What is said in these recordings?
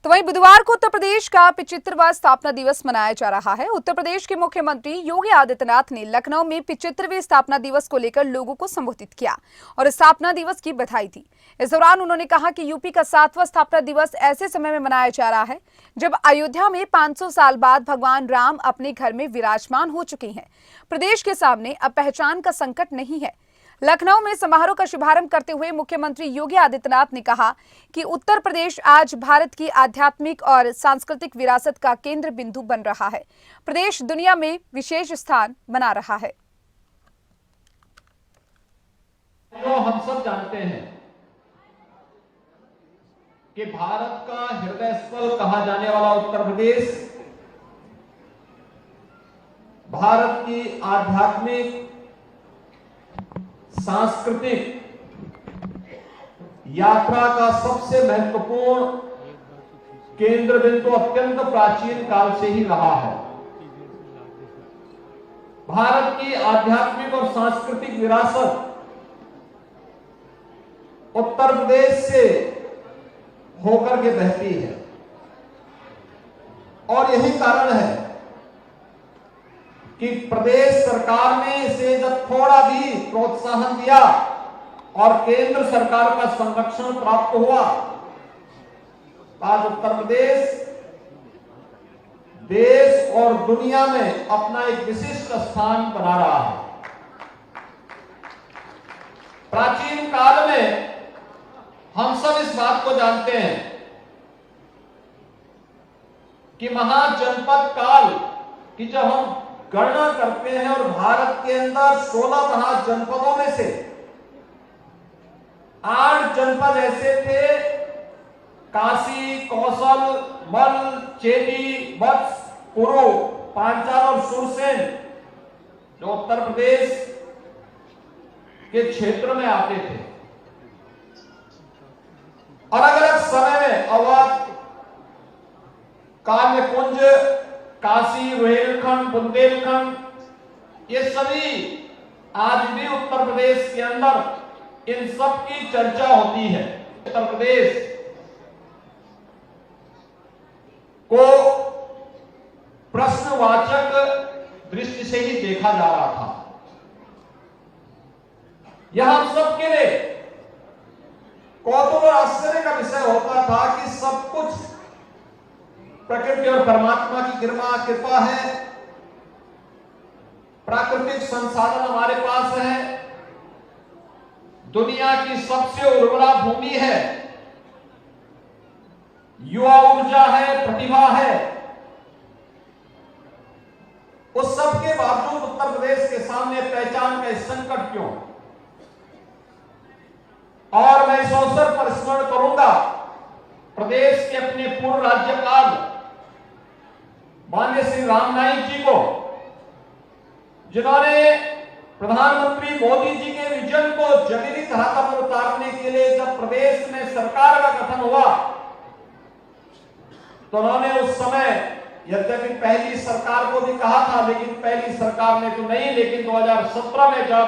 तो वहीं बुधवार को उत्तर प्रदेश का 75वां स्थापना दिवस मनाया जा रहा है। उत्तर प्रदेश के मुख्यमंत्री योगी आदित्यनाथ ने लखनऊ में 75वें स्थापना दिवस को लेकर लोगों को संबोधित किया और स्थापना दिवस की बधाई दी। इस दौरान उन्होंने कहा कि यूपी का 7वां स्थापना दिवस ऐसे समय में मनाया जा रहा है जब अयोध्या में 500 साल बाद भगवान राम अपने घर में विराजमान हो चुके हैं। प्रदेश के सामने अब पहचान का संकट नहीं है। लखनऊ में समारोह का शुभारंभ करते हुए मुख्यमंत्री योगी आदित्यनाथ ने कहा कि उत्तर प्रदेश आज भारत की आध्यात्मिक और सांस्कृतिक विरासत का केंद्र बिंदु बन रहा है। प्रदेश दुनिया में विशेष स्थान बना रहा है। हम सब जानते हैं कि भारत का हृदय स्थल कहा जाने वाला उत्तर प्रदेश भारत की आध्यात्मिक सांस्कृतिक यात्रा का सबसे महत्वपूर्ण केंद्र बिंदु अत्यंत प्राचीन काल से ही रहा है। भारत की आध्यात्मिक और सांस्कृतिक विरासत उत्तर प्रदेश से होकर के बहती है और यही कारण है कि प्रदेश सरकार ने इसे जब थोड़ा भी प्रोत्साहन दिया और केंद्र सरकार का संरक्षण प्राप्त हुआ, आज उत्तर प्रदेश देश और दुनिया में अपना एक विशिष्ट स्थान बना रहा है। प्राचीन काल में हम सब इस बात को जानते हैं कि महाजनपद काल की जब हम गणना करते हैं और भारत के अंदर 16 महाजनपदों में से 8 जनपद ऐसे थे, काशी, कौशल, मल, चेदी, वत्स, पुरु, पांचाल और सुरसेन, जो उत्तर प्रदेश के क्षेत्र में आते थे। अलग अलग समय में अवध, काव्यकुंज, काशी, रुहेलखंड, बुंदेलखंड, ये सभी आज भी उत्तर प्रदेश के अंदर इन सब की चर्चा होती है। उत्तर प्रदेश को प्रश्नवाचक दृष्टि से ही देखा जा रहा था। यह हम सबके लिए कौतूहल और आश्चर्य का विषय होता था कि सब कुछ प्रकृति और परमात्मा की कृपा है, प्राकृतिक संसाधन हमारे पास है, दुनिया की सबसे उर्वरा भूमि है, युवा ऊर्जा है, प्रतिभा है। उस सब के बावजूद उत्तर प्रदेश के सामने पहचान का संकट क्यों? और मैं इस अवसर पर स्मरण करूंगा प्रदेश के अपने पूर्व राज्यपाल माननीय श्री राम नाईक जी को, जिन्होंने प्रधानमंत्री मोदी जी के विजन को जमीनी धरातल पर उतारने के लिए जब प्रदेश में सरकार का गठन हुआ तो उन्होंने उस समय यद्यपि पहली सरकार को भी कहा था, लेकिन पहली सरकार ने तो नहीं, लेकिन 2017 में जब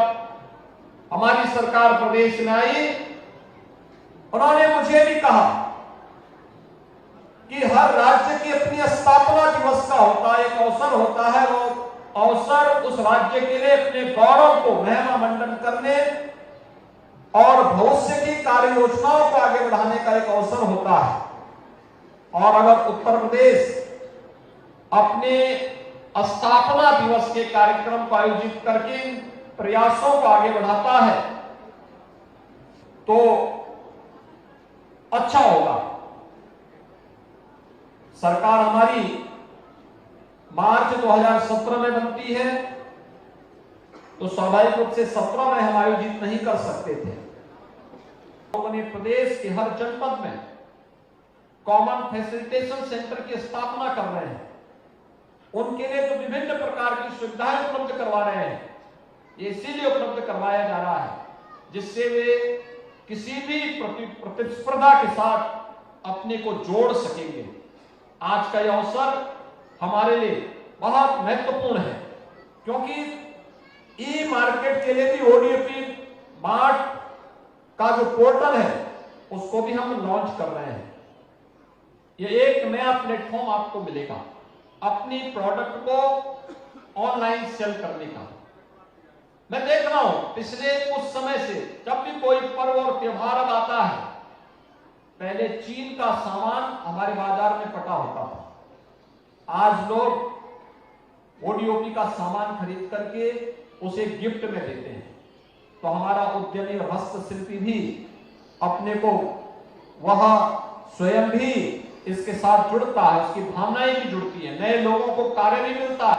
हमारी सरकार प्रदेश में आई, उन्होंने मुझे भी कहा कि हर राज्य की अपनी स्थापना दिवस का होता है, एक अवसर होता है, वो अवसर उस राज्य के लिए अपने गौरव को महिमा मंडन करने और भविष्य की कार्य योजनाओं को आगे बढ़ाने का एक अवसर होता है। और अगर उत्तर प्रदेश अपने स्थापना दिवस के कार्यक्रम को आयोजित करके प्रयासों को आगे बढ़ाता है तो अच्छा होगा। सरकार हमारी मार्च 2017 में बनती है तो स्वाभाविक रूप से 17 में हम आयोजित नहीं कर सकते थे। लोगों ने प्रदेश के हर जनपद में कॉमन फैसिलिटेशन सेंटर की स्थापना कर रहे हैं। उनके लिए जो विभिन्न प्रकार की सुविधाएं उपलब्ध करवा रहे हैं, ये इसीलिए उपलब्ध करवाया जा रहा है जिससे वे किसी भी प्रतिस्पर्धा के साथ अपने को जोड़ सकेंगे। आज का यह अवसर हमारे लिए बहुत महत्वपूर्ण है क्योंकि ई मार्केट के लिए भी ओडीएपी मार्ट का जो पोर्टल है उसको भी हम लॉन्च कर रहे हैं। ये एक नया प्लेटफॉर्म आपको मिलेगा अपनी प्रोडक्ट को ऑनलाइन सेल करने का। मैं देख रहा हूं पिछले कुछ समय से जब भी कोई पर्व और त्योहार अब आता है, पहले चीन का सामान हमारे बाजार में पटा होता था। आज लोग ओडीओपी का सामान खरीद करके उसे गिफ्ट में देते हैं। तो हमारा उद्यमी और हस्तशिल्पी भी अपने को वह स्वयं भी इसके साथ जुड़ता है, उसकी भावनाएं भी जुड़ती है, नए लोगों को कार्य भी मिलता है।